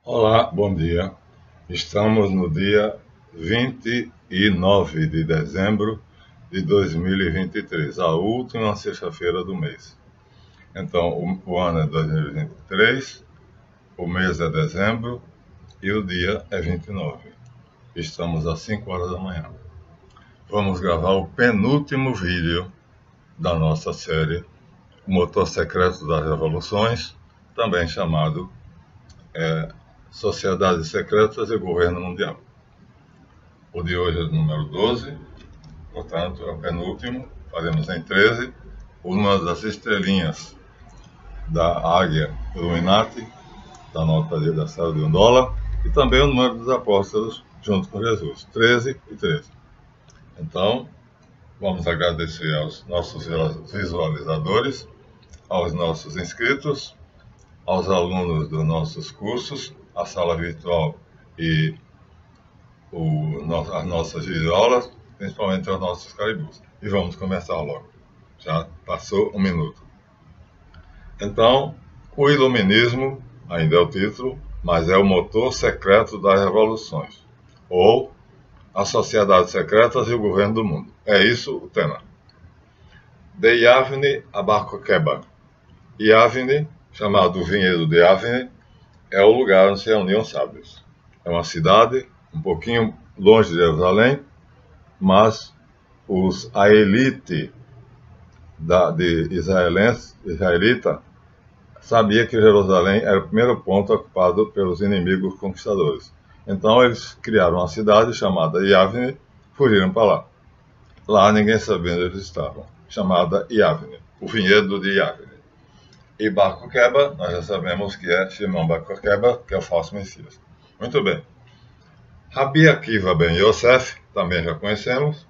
Olá, bom dia. Estamos no dia 29 de dezembro de 2023, a última sexta-feira do mês. Então, o ano é 2023, o mês é dezembro e o dia é 29. Estamos às 5 horas da manhã. Vamos gravar o penúltimo vídeo da nossa série O Motor Secreto das Revoluções, também chamado Sociedades Secretas e Governo Mundial. O de hoje é o número 12, portanto é o penúltimo, faremos em 13, uma das estrelinhas da Águia Illuminati, da nota da série de $1, e também o número dos apóstolos junto com Jesus, 13 e 13. Então, vamos agradecer aos nossos visualizadores, aos nossos inscritos, aos alunos dos nossos cursos, a sala virtual e as nossas videoaulas, principalmente aos nossos caribus. E vamos começar logo. Já passou um minuto. Então, o iluminismo, ainda é o título, mas é o motor secreto das revoluções, ou as sociedades secretas e o governo do mundo. É isso o tema. De Yavne a Barcoqueba. Yavne, chamado Vinhedo de Yavne, é o lugar onde se reuniam sábios. É uma cidade um pouquinho longe de Jerusalém, mas a elite israelita sabia que Jerusalém era o primeiro ponto ocupado pelos inimigos conquistadores. Então eles criaram uma cidade chamada Yavne, fugiram para lá. Lá ninguém sabia onde eles estavam, chamada Yavne, o vinhedo de Yavne. E Bar Coqueba, nós já sabemos que é Shimon Bar Coqueba, que é o falso Messias. Muito bem. Rabi Akiva ben Yosef, também já conhecemos,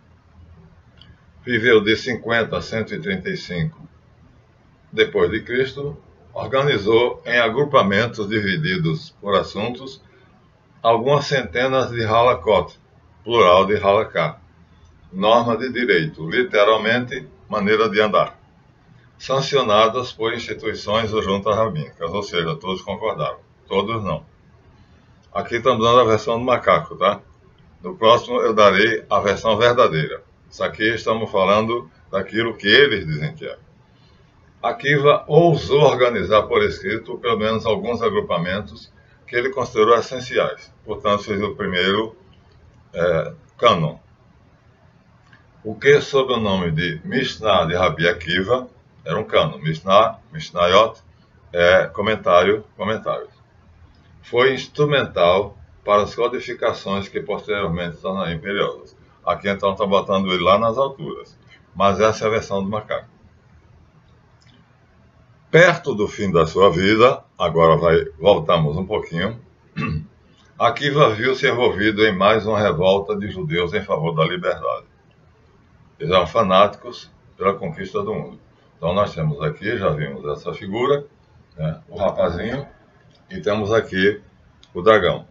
viveu de 50 a 135 depois de Cristo, organizou em agrupamentos divididos por assuntos algumas centenas de halakot, plural de halaká, norma de direito, literalmente maneira de andar, sancionadas por instituições ou juntas rabínicas, ou seja, todos concordaram, todos não. Aqui estamos dando a versão do macaco, tá? No próximo eu darei a versão verdadeira. Isso aqui estamos falando daquilo que eles dizem que é. Akiva ousou organizar por escrito pelo menos alguns agrupamentos que ele considerou essenciais. Portanto, fez o primeiro cânon. O que, sob o nome de Mishnah de Rabi Akiva, era um cânon. Mishnah, Mishnayot, comentários. Foi instrumental para as codificações que posteriormente se tornariam imperiosas. Aqui então está botando ele lá nas alturas. Mas essa é a versão do macaco. Perto do fim da sua vida, agora voltamos um pouquinho, Akiva viu-se envolvido em mais uma revolta de judeus em favor da liberdade. Eles eram fanáticos pela conquista do mundo. Então nós temos aqui, já vimos essa figura, né, o rapazinho, e temos aqui o dragão.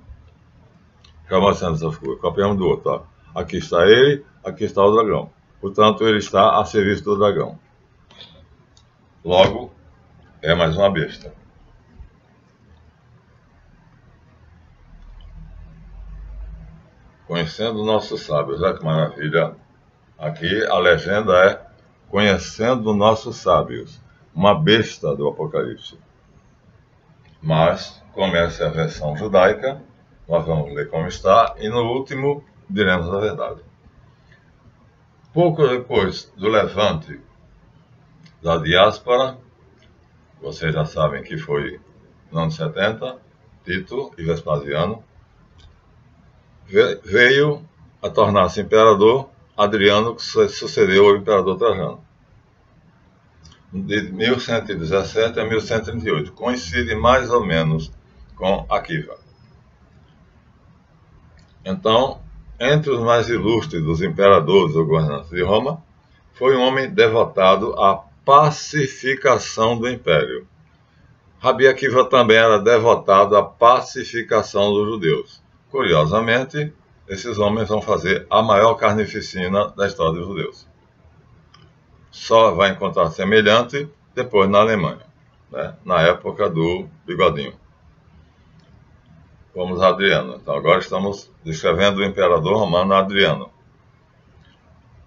Já mostramos essa figura, copiamos do outro. Ó. Aqui está ele, aqui está o dragão. Portanto, ele está a serviço do dragão. Logo, é mais uma besta. Conhecendo nossos sábios, olha que maravilha. Aqui a legenda é Conhecendo nossos sábios, uma besta do Apocalipse. Mas, como essa é a versão judaica, nós vamos ler como está, e no último diremos a verdade. Pouco depois do levante da diáspora, vocês já sabem que foi no ano 70, Tito e Vespasiano, veio a tornar-se imperador Adriano, que sucedeu ao imperador Trajano. De 1117 a 1138, coincide mais ou menos com Akiva. Então, entre os mais ilustres dos imperadores ou governantes de Roma, foi um homem devotado à pacificação do império. Rabi Akiva também era devotado à pacificação dos judeus. Curiosamente, esses homens vão fazer a maior carnificina da história dos judeus. Só vai encontrar semelhante depois na Alemanha, né? Na época do Bigodinho. Vamos a Adriano. Então agora estamos descrevendo o imperador romano Adriano.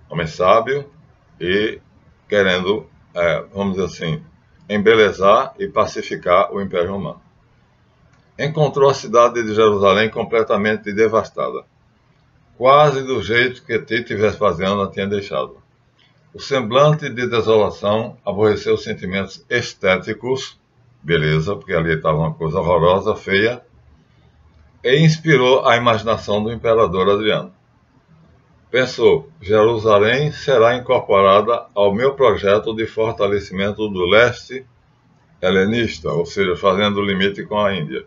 Homem sábio e querendo, vamos dizer assim, embelezar e pacificar o Império Romano. Encontrou a cidade de Jerusalém completamente devastada, quase do jeito que Tito e Vespasiano tinha deixado. O semblante de desolação aborreceu os sentimentos estéticos, beleza, porque ali estava uma coisa horrorosa, feia, e inspirou a imaginação do imperador Adriano. Pensou, Jerusalém será incorporada ao meu projeto de fortalecimento do leste helenista, ou seja, fazendo o limite com a Índia.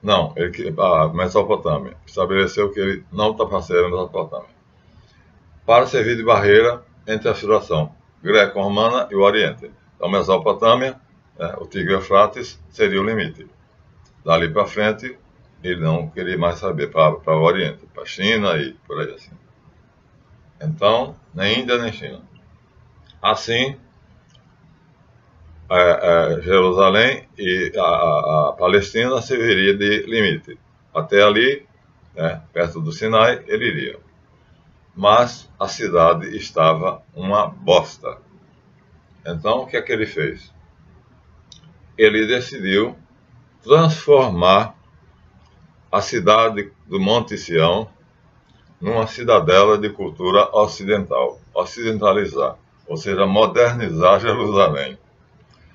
Não, a Mesopotâmia. Estabeleceu que ele não ultrapassaria a Mesopotâmia, para servir de barreira entre a situação greco-romana e o Oriente. Então, Mesopotâmia, o Tigre-Eufrates, seria o limite. Dali para frente, ele não queria mais saber para o Oriente, para a China e por aí assim. Então, nem Índia nem China. Assim, Jerusalém e a Palestina serviria de limite. Até ali, perto do Sinai, ele iria. Mas a cidade estava uma bosta. Então, o que é que ele fez? Ele decidiu transformar a cidade do Monte Sião numa cidadela de cultura ocidental, ocidentalizar, ou seja, modernizar Jerusalém.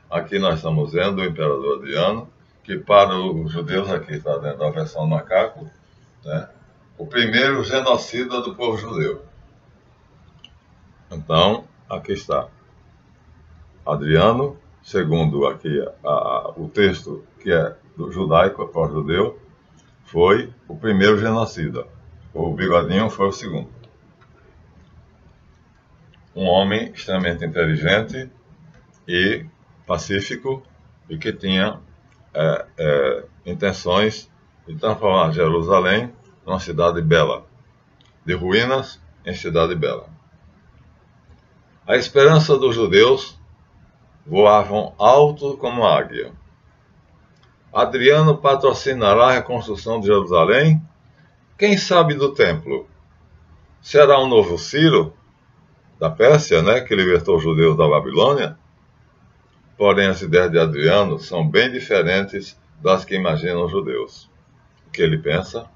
Aqui nós estamos vendo o imperador Adriano, que para os judeus, aqui está dentro da versão macaco, o primeiro genocida do povo judeu. Então, aqui está. Adriano, segundo aqui o texto que é do judaico, pró-judeu, foi o primeiro genocida. O Bigodinho foi o segundo. Um homem extremamente inteligente e pacífico e que tinha intenções de transformar Jerusalém numa cidade bela, de ruínas em cidade bela. A esperança dos judeus voavam alto como águia. Adriano patrocinará a reconstrução de Jerusalém? Quem sabe do templo? Será um novo Ciro, da Pérsia, que libertou os judeus da Babilônia? Porém, as ideias de Adriano são bem diferentes das que imaginam os judeus. O que ele pensa?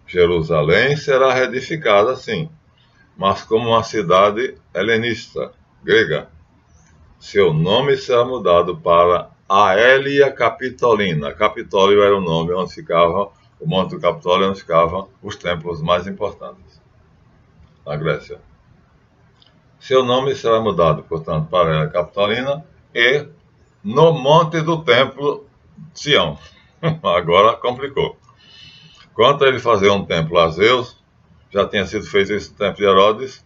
Jerusalém será reedificada, sim, mas como uma cidade helenista, grega. Seu nome será mudado para Aelia Capitolina. Capitólio era o nome onde ficava o Monte do Capitólio, onde ficavam os templos mais importantes na Grécia. Seu nome será mudado, portanto, para Aelia Capitolina e no Monte do Templo Sião. Agora complicou. Quanto a ele fazer um templo a Zeus, já tinha sido feito esse templo de Herodes,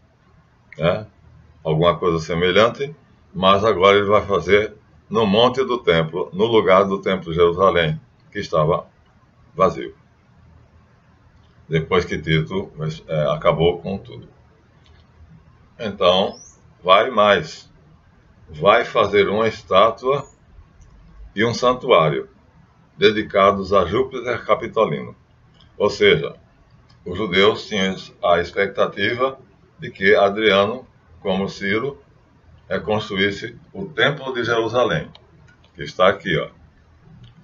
alguma coisa semelhante, mas agora ele vai fazer no Monte do Templo, no lugar do Templo de Jerusalém, que estava vazio. Depois que Tito acabou com tudo. Então, vai mais. Vai fazer uma estátua e um santuário dedicados a Júpiter Capitolino. Ou seja, os judeus tinham a expectativa de que Adriano, como Ciro, reconstruísse o Templo de Jerusalém, que está aqui,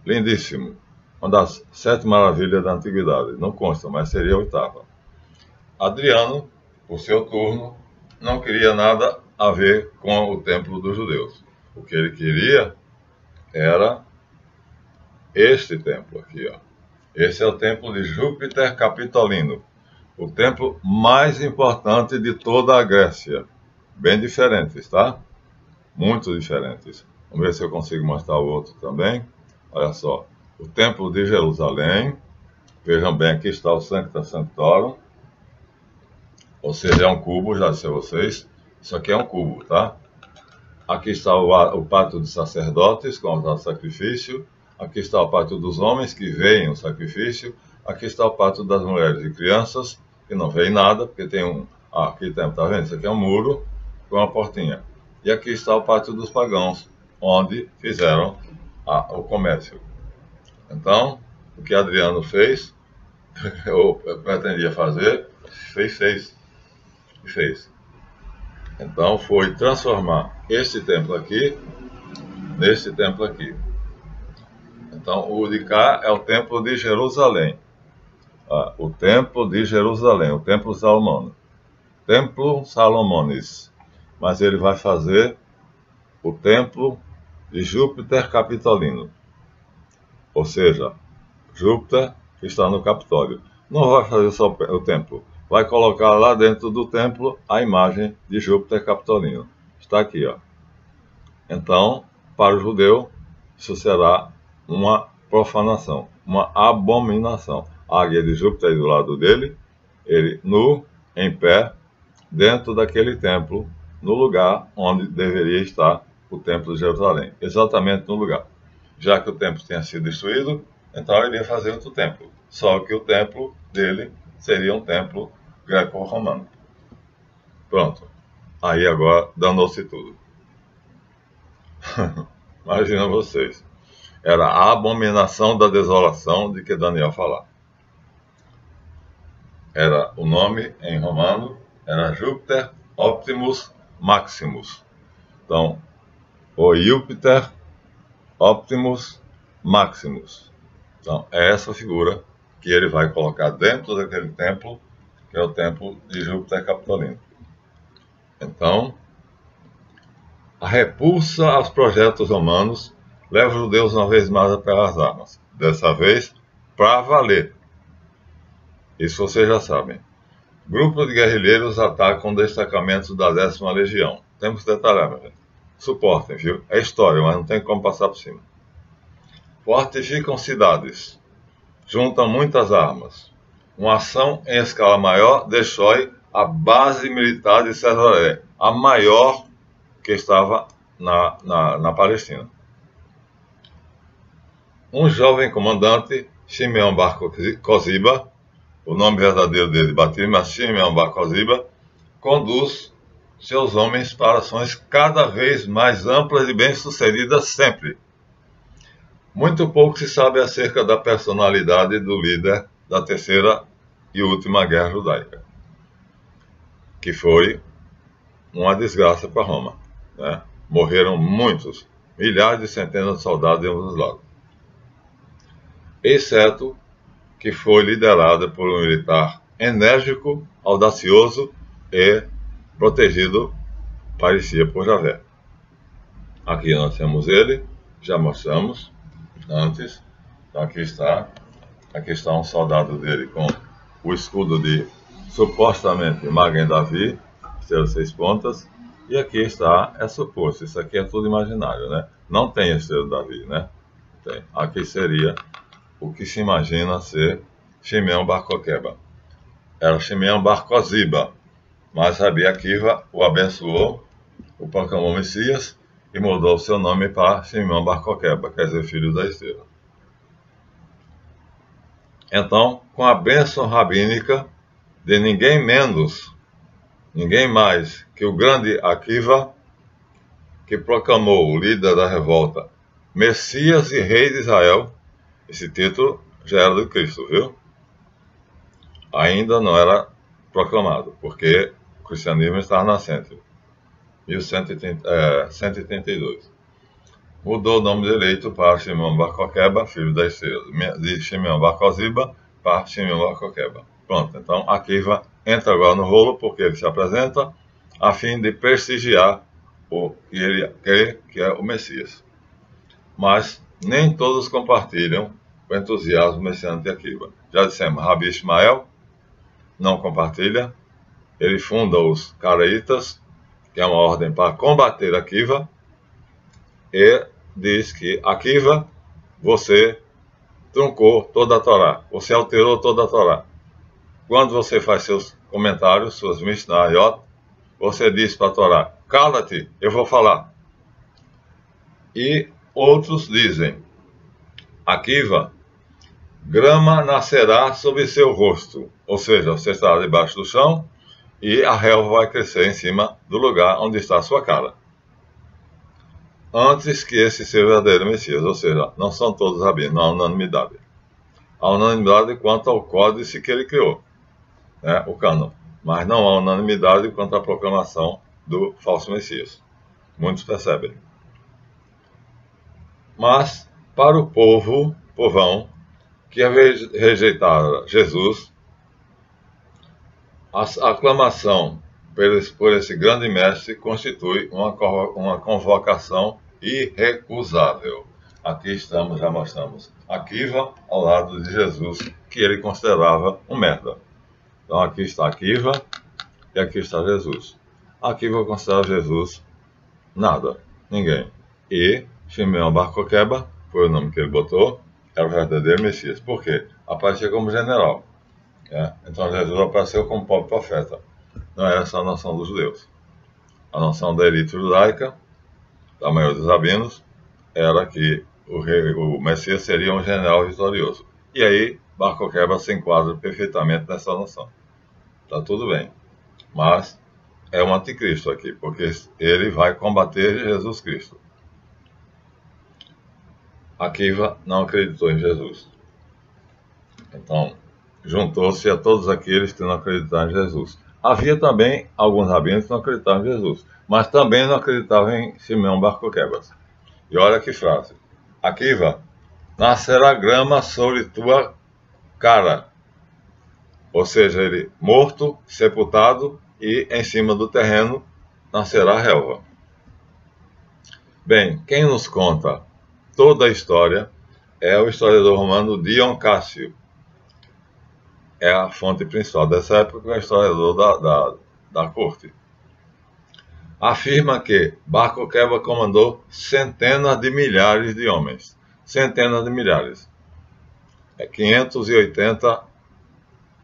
lindíssimo. Uma das 7 maravilhas da antiguidade. Não consta, mas seria a 8ª. Adriano, por seu turno, não queria nada a ver com o templo dos judeus. O que ele queria era este templo aqui, Esse é o templo de Júpiter Capitolino, o templo mais importante de toda a Grécia. Bem diferentes, tá? Muito diferentes. Vamos ver se eu consigo mostrar o outro também. Olha só, o templo de Jerusalém. Vejam bem, aqui está o Sancta Sanctorum. Ou seja, é um cubo, já disse a vocês. Isso aqui é um cubo, tá? Aqui está o pátio dos sacerdotes, com o altar de sacrifício. Aqui está o pátio dos homens, que veem o sacrifício. Aqui está o pátio das mulheres e crianças, que não veem nada, porque tem um... aqui tem, tá vendo? Isso aqui é um muro com uma portinha. E aqui está o pátio dos pagãos, onde fizeram o comércio. Então, o que Adriano fez, ou pretendia fazer, fez. Então foi transformar este templo aqui neste templo aqui. Então o de cá é o templo de Jerusalém. O templo de Jerusalém, o templo Salomão. Templo Salomones. Mas ele vai fazer o templo de Júpiter Capitolino. Ou seja, Júpiter que está no Capitólio. Não vai fazer só o templo. Vai colocar lá dentro do templo a imagem de Júpiter Capitolino. Está aqui, ó. Então, para o judeu, isso será uma profanação, uma abominação. A águia de Júpiter aí do lado dele, ele nu, em pé, dentro daquele templo, no lugar onde deveria estar o templo de Jerusalém. Exatamente no lugar. Já que o templo tinha sido destruído, então ele ia fazer outro templo. Só que o templo dele seria um templo greco-romano. Pronto. Aí agora danou-se tudo. Imagina vocês. Era a abominação da desolação de que Daniel falava. Era o nome em romano, era Júpiter Optimus Maximus. Então, o Júpiter Optimus Maximus. Então, é essa figura que ele vai colocar dentro daquele templo, que é o templo de Júpiter Capitolino. Então, a repulsa aos projetos romanos leva os judeus uma vez mais pelas armas. Dessa vez, para valer. Isso vocês já sabem. Grupo de guerrilheiros atacam destacamentos da 10ª Legião. Temos que detalhar, meu gente. Suportem, viu? É história, mas não tem como passar por cima. Fortificam cidades. Juntam muitas armas. Uma ação em escala maior destrói a base militar de Cesaré, a maior que estava na Palestina. Um jovem comandante, Simeão Bar Koziba, o nome verdadeiro dele, batismo, mas Simeão Bar Koziba, conduz seus homens para ações cada vez mais amplas e bem-sucedidas sempre. Muito pouco se sabe acerca da personalidade do líder da terceira e última guerra judaica, que foi uma desgraça para Roma, né? Morreram muitos, milhares e centenas de soldados de ambos os lados. Exceto que foi liderada por um militar enérgico, audacioso e protegido, parecia por Javé. Aqui nós temos ele, já mostramos antes. Então aqui está um soldado dele com o escudo de, supostamente, Maguen Davi, estrela 6 pontas, e aqui está, é suposto, isso aqui é tudo imaginário, né? Não tem a estrela Davi, né? Tem. Aqui seria o que se imagina ser Simeão Bar Kokheba. Era Simeão Bar Koziba, mas Rabi Akiva o abençoou, o proclamou Messias e mudou seu nome para Simeão Bar Kokheba, quer dizer, filho da estrela. Então, com a bênção rabínica de ninguém menos, ninguém mais que o grande Akiva, que proclamou o líder da revolta, Messias e Rei de Israel. Esse título já era do Cristo, viu? Ainda não era proclamado, porque o cristianismo estava nascente, 1132. Mudou o nome de eleito para Simeão Bar Kokheba, filho da estrela, de Simeão Bar Koziba para Simeão Bar Kokheba. Pronto, então Akiva entra agora no rolo, porque ele se apresenta a fim de prestigiar o que ele crê que é o Messias. Mas nem todos compartilham o entusiasmo messiânico de Akiva. Já dissemos, Rabi Ismael não compartilha, ele funda os Caraítas, que é uma ordem para combater Akiva, e diz que Akiva, você truncou toda a Torá, você alterou toda a Torá. Quando você faz seus comentários, suas Mishnayot, você diz para a Torá, cala-te, eu vou falar. E outros dizem, Akiva, grama nascerá sobre seu rosto, ou seja, você estará debaixo do chão e a relva vai crescer em cima do lugar onde está a sua cara. Antes que esse seja o verdadeiro Messias, ou seja, não são todos rabinos, não há unanimidade. a unanimidade quanto ao códice que ele criou, né, o cânon, mas não há unanimidade quanto à proclamação do falso Messias. Muitos percebem. Mas, para o povão, que rejeitara Jesus, a aclamação por esse grande mestre constitui uma convocação irrecusável. Aqui estamos, já mostramos Akiva ao lado de Jesus, que ele considerava um merda. Então aqui está Akiva e aqui está Jesus. Akiva considera Jesus nada, ninguém. E Shimeão Bar Coqueba, foi o nome que ele botou, era o verdadeiro Messias. Por quê? Aparecia como general. Então Jesus apareceu como pobre profeta. Não era essa a noção dos judeus. A noção da elite judaica, da maioria dos rabinos, era que o Messias seria um general vitorioso. E aí, Bar Coqueba se enquadra perfeitamente nessa noção. Está tudo bem. Mas é um anticristo aqui, porque ele vai combater Jesus Cristo. Akiva não acreditou em Jesus. Então, juntou-se a todos aqueles que não acreditavam em Jesus. Havia também alguns rabinos que não acreditavam em Jesus, mas também não acreditavam em Simeão Bar Coquebas. E olha que frase. Akiva, nascerá grama sobre tua cara. Ou seja, ele morto, sepultado, e em cima do terreno nascerá relva. Bem, quem nos conta toda a história é o historiador romano Dion Cássio. É a fonte principal dessa época, é o historiador da corte. Afirma que Bar Coqueba comandou centenas de milhares de homens. Centenas de milhares. 580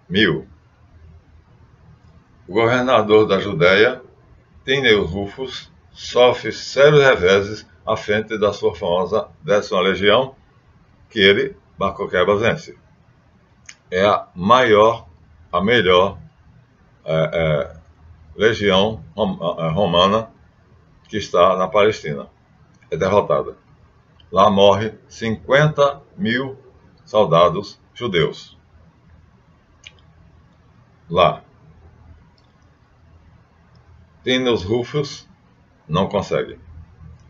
mil. O governador da Judéia, Tineius Rufus, sofre sérios reveses à frente da sua famosa 10ª legião, que ele, Bar Coqueba, vence. É a melhor legião romana que está na Palestina. É derrotada. Lá morre 50 mil soldados judeus. Lá. Tineius Rufus não consegue.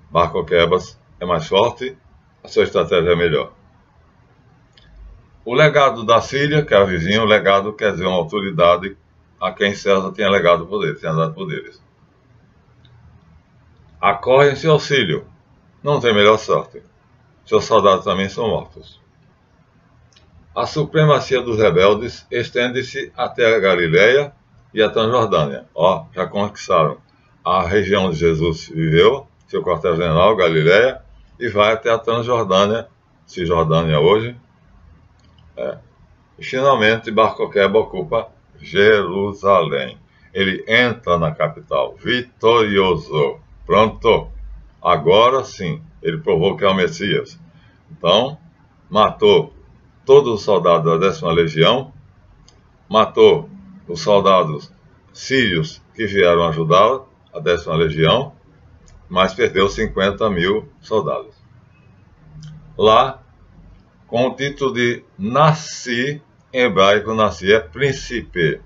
Bar Coquebas é mais forte, a sua estratégia é melhor. O legado da Síria, que era vizinho, o legado quer dizer uma autoridade a quem César tinha legado poder, tinha dado poderes. Acorre em seu auxílio, não tem melhor sorte. Seus soldados também são mortos. A supremacia dos rebeldes estende-se até a Galileia e a Transjordânia. Já conquistaram a região onde Jesus viveu, seu quartel-general, Galileia, e vai até a Transjordânia, Cisjordânia hoje. E finalmente Bar Coqueba ocupa Jerusalém. Ele entra na capital, vitorioso. Pronto, agora sim, ele provou que é o Messias. Então, matou todos os soldados da 10ª legião, matou os soldados sírios que vieram ajudá-lo, a 10ª legião, mas perdeu 50 mil soldados. Lá, com o título de Nasci, em hebraico, Nasci é príncipe.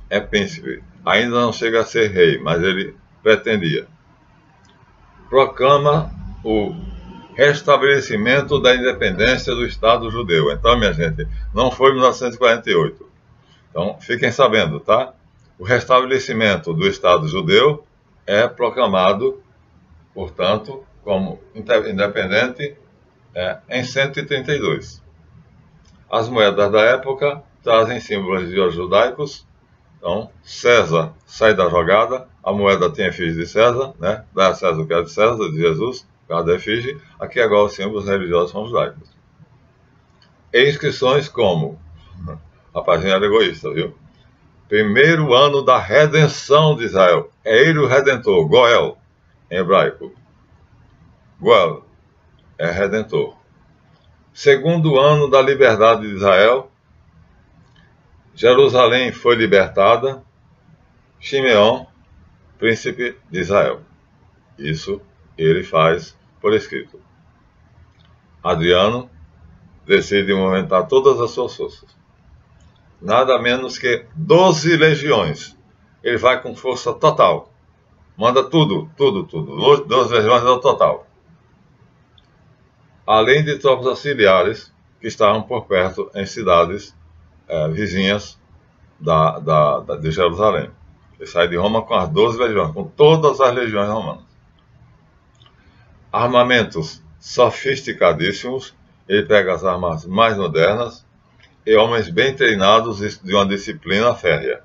É príncipe. Ainda não chega a ser rei, mas ele pretendia. Proclama o restabelecimento da independência do Estado judeu. Então, minha gente, não foi 1948. Então, fiquem sabendo, tá? O restabelecimento do Estado judeu é proclamado, portanto, como independente em 132. As moedas da época trazem símbolos judaicos. Então, César sai da jogada, a moeda tem efígie de César, né? Dá a César o que é de César, de Jesus, cada efígie. Aqui agora os símbolos religiosos são judaicos. E inscrições como, a página era egoísta, viu? Primeiro ano da redenção de Israel. É ele o redentor, Goel, em hebraico. Goel é redentor. Segundo ano da liberdade de Israel. Jerusalém foi libertada. Shimeão, príncipe de Israel. Isso ele faz por escrito. Adriano decide movimentar todas as suas forças. Nada menos que 12 legiões. Ele vai com força total. Manda tudo. 12 legiões é o total. Além de tropas auxiliares que estavam por perto em cidades vizinhas de Jerusalém. Ele sai de Roma com as 12 legiões, com todas as legiões romanas. Armamentos sofisticadíssimos, ele pega as armas mais modernas e homens bem treinados de uma disciplina férrea.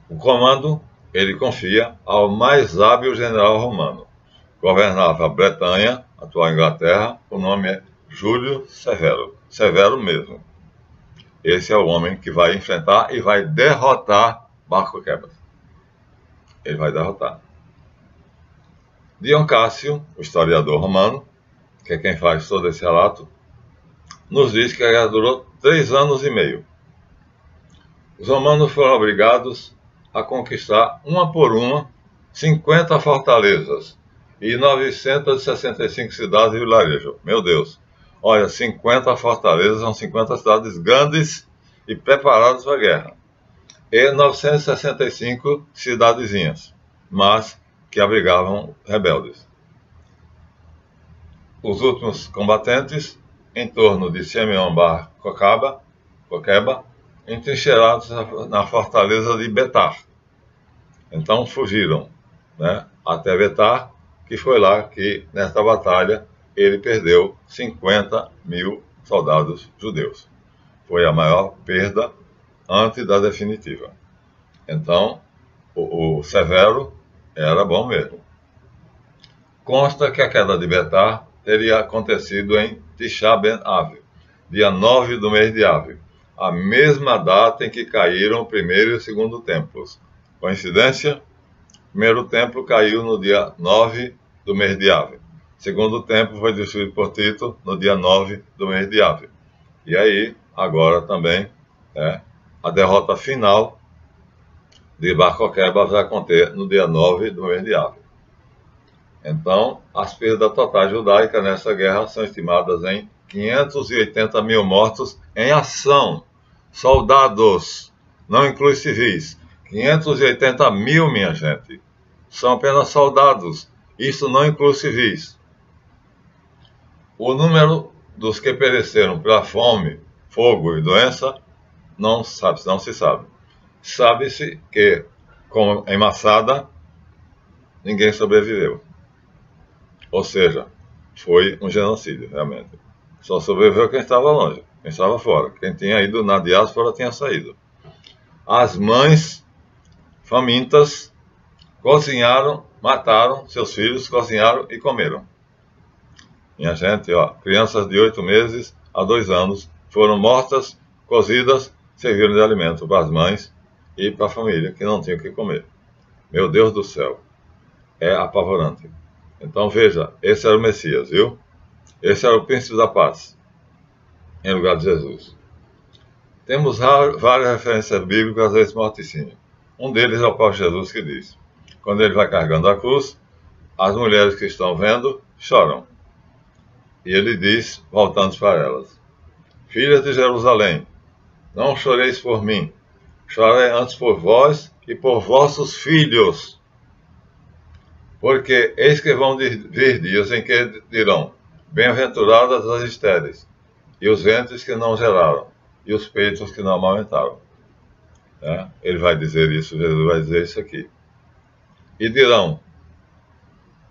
O comando ele confia ao mais hábil general romano. Governava a Bretanha, atual Inglaterra, o nome é Júlio Severo. Severo mesmo. Esse é o homem que vai enfrentar e vai derrotar Bar Coquebas. Ele vai derrotar. Dion Cássio, o historiador romano, que é quem faz todo esse relato, nos diz que a guerra durou 3 anos e meio. Os romanos foram obrigados a conquistar, uma por uma, 50 fortalezas e 965 cidades e vilarejos. Meu Deus! Olha, 50 fortalezas são 50 cidades grandes e preparadas para a guerra. E 965 cidadezinhas, mas que abrigavam rebeldes. Os últimos combatentes, em torno de Simeão Bar Coqueba, entrincheirados na fortaleza de Betar. Então fugiram, né, até Betar, que foi lá que, nesta batalha, ele perdeu 50.000 soldados judeus. Foi a maior perda antes da definitiva. Então, o Severo era bom mesmo. Consta que a queda de Betar teria acontecido em Tisha Ben-Av, dia 9 do mês de Av, a mesma data em que caíram o primeiro e o segundo templos. Coincidência? O primeiro templo caiu no dia 9 do mês de Av. O segundo templo foi destruído por Tito no dia 9 do mês de Av. E aí, agora também, a derrota final de Bar Coqueba vai acontecer no dia 9 do mês de Av. Então, as perdas totais judaicas nessa guerra são estimadas em 580.000 mortos em ação. Soldados, não inclui civis. 580.000, minha gente. São apenas soldados. Isso não inclui civis. O número dos que pereceram pela fome, fogo e doença não se sabe. Sabe-se que, como em Massada, ninguém sobreviveu. Ou seja, foi um genocídio, realmente. Só sobreviveu quem estava longe, quem estava fora. Quem tinha ido na diáspora tinha saído. As mães famintas cozinharam, mataram seus filhos, cozinharam e comeram. Minha gente, crianças de 8 meses a 2 anos foram mortas, cozidas, serviram de alimento para as mães e para a família, que não tinham o que comer. Meu Deus do céu, é apavorante. Então veja, esse era o Messias, viu? Esse era o príncipe da paz, em lugar de Jesus. Temos várias referências bíblicas a esse morticínio. Um deles é o próprio Jesus que diz, quando ele vai carregando a cruz, as mulheres que estão vendo choram. E ele diz, voltando para elas, filhas de Jerusalém, não choreis por mim, chorei antes por vós e por vossos filhos. Porque eis que vão vir dias em que dirão, bem-aventuradas as estéreis, e os ventres que não geraram, e os peitos que não amamentaram. Ele vai dizer isso, Jesus vai dizer isso aqui. E dirão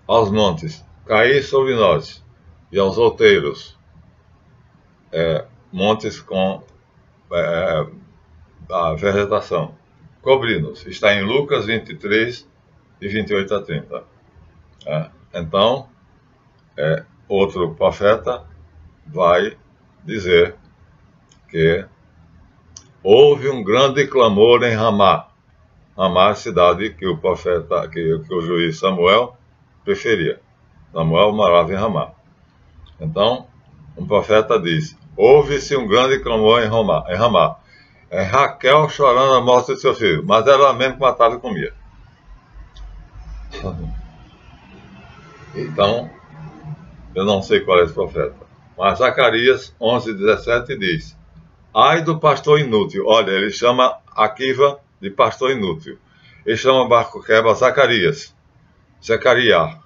aos montes, caí sobre nós, e aos outeiros, montes com a vegetação, cobri-nos. Está em Lucas 23, de 28 a 30. Então, outro profeta vai dizer que houve um grande clamor em Ramá. Ramá é a cidade que o profeta, que o juiz Samuel preferia. Samuel morava em Ramá. Então, um profeta diz, houve-se um grande clamor em Ramá. É Raquel chorando a morte de seu filho, mas era ela mesmo que matava e comia. Então, eu não sei qual é esse profeta. Mas Zacarias 11:17 diz: ai do pastor inútil. Olha, ele chama Akiva de pastor inútil. Ele chama Bar-Coqueba Zacarias, Zacariá,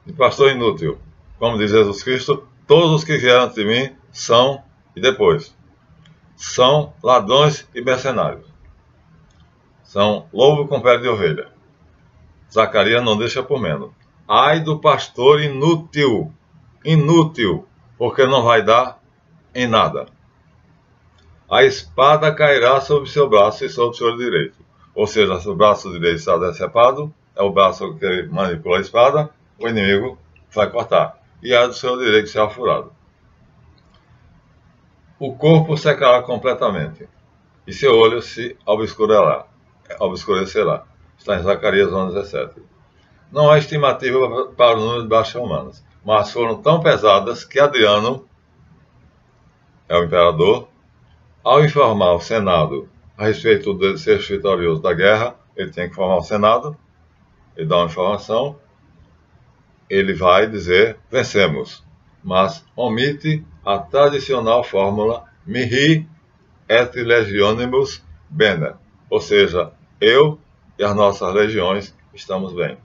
de pastor inútil. Como diz Jesus Cristo, todos os que vieram antes de mim são, e depois, são ladrões e mercenários. São lobo com pele de ovelha. Zacarias não deixa por menos. Ai do pastor inútil, inútil, porque não vai dar em nada. A espada cairá sobre seu braço e sobre o seu direito. Ou seja, se o braço direito está decepado, é o braço que ele manipula a espada, o inimigo vai cortar. E a do seu direito será furado. O corpo secará completamente, e seu olho se obscurecerá. Está em Zacarias 11:17. Não há estimativa para o número de baixas romanas, mas foram tão pesadas que Adriano, é o imperador, ao informar o Senado a respeito de ser vitorioso da guerra, ele tem que informar o Senado, ele dá uma informação, ele vai dizer, vencemos, mas omite a tradicional fórmula mihi et legionibus bene, ou seja, eu e as nossas legiões estamos bem.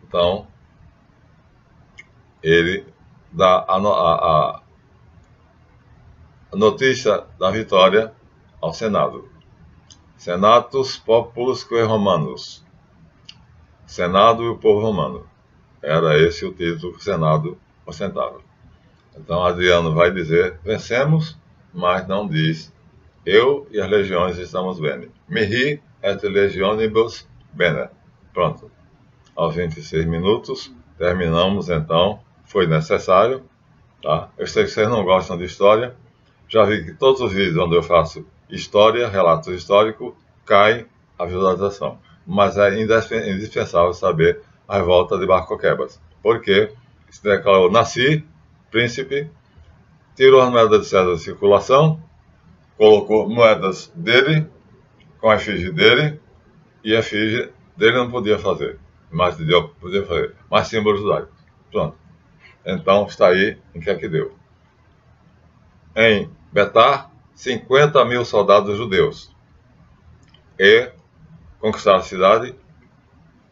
Então, ele dá a notícia da vitória ao Senado. Senatus populus que Romanus. Senado e o povo romano. Era esse o título que o Senado ostentava. Então Adriano vai dizer, vencemos, mas não diz, eu e as legiões estamos bem. Mihi et legionibus bene. Pronto. Aos 26 minutos, terminamos então. Foi necessário. Tá? Eu sei que vocês não gostam de história. Já vi que todos os vídeos onde eu faço história, relatos históricos, cai a visualização. Mas é indispensável saber a revolta de Bar-Coquebas. Porque se declarou, nasci, príncipe, tirou as moedas de César de circulação, colocou moedas dele, com a efígie dele, e a efígie dele não podia fazer. Mas de Deus podia fazer. Mais símbolos judaicos. Pronto. Então está aí em que é que deu. Em Betar, 50 mil soldados judeus e conquistaram a cidade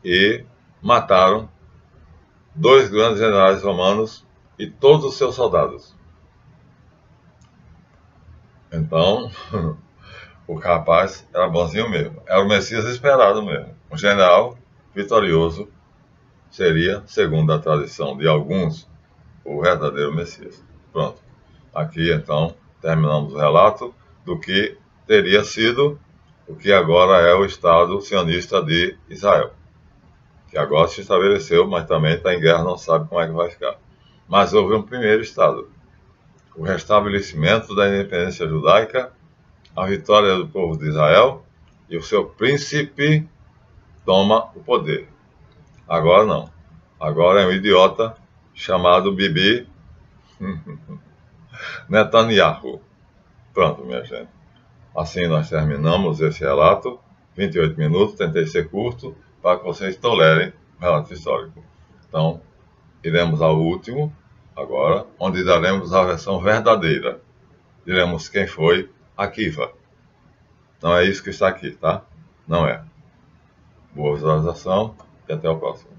e mataram 2 grandes generais romanos e todos os seus soldados. Então, o rapaz era bonzinho mesmo, era o Messias esperado mesmo. Um general vitorioso seria, segundo a tradição de alguns, o verdadeiro Messias. Pronto. Aqui, então, terminamos o relato do que teria sido o que agora é o Estado sionista de Israel. Que agora se estabeleceu, mas também está em guerra, não sabe como é que vai ficar. Mas houve um primeiro Estado. O restabelecimento da independência judaica, a vitória do povo de Israel e o seu príncipe toma o poder. Agora não. Agora é um idiota chamado Bibi Netanyahu. Pronto, minha gente. Assim nós terminamos esse relato. 28 minutos, tentei ser curto, para que vocês tolerem o relato histórico. Então, iremos ao último, agora, onde daremos a versão verdadeira. Diremos quem foi Akiva. Não é isso que está aqui, tá? Não é. Boa visualização e até o próximo.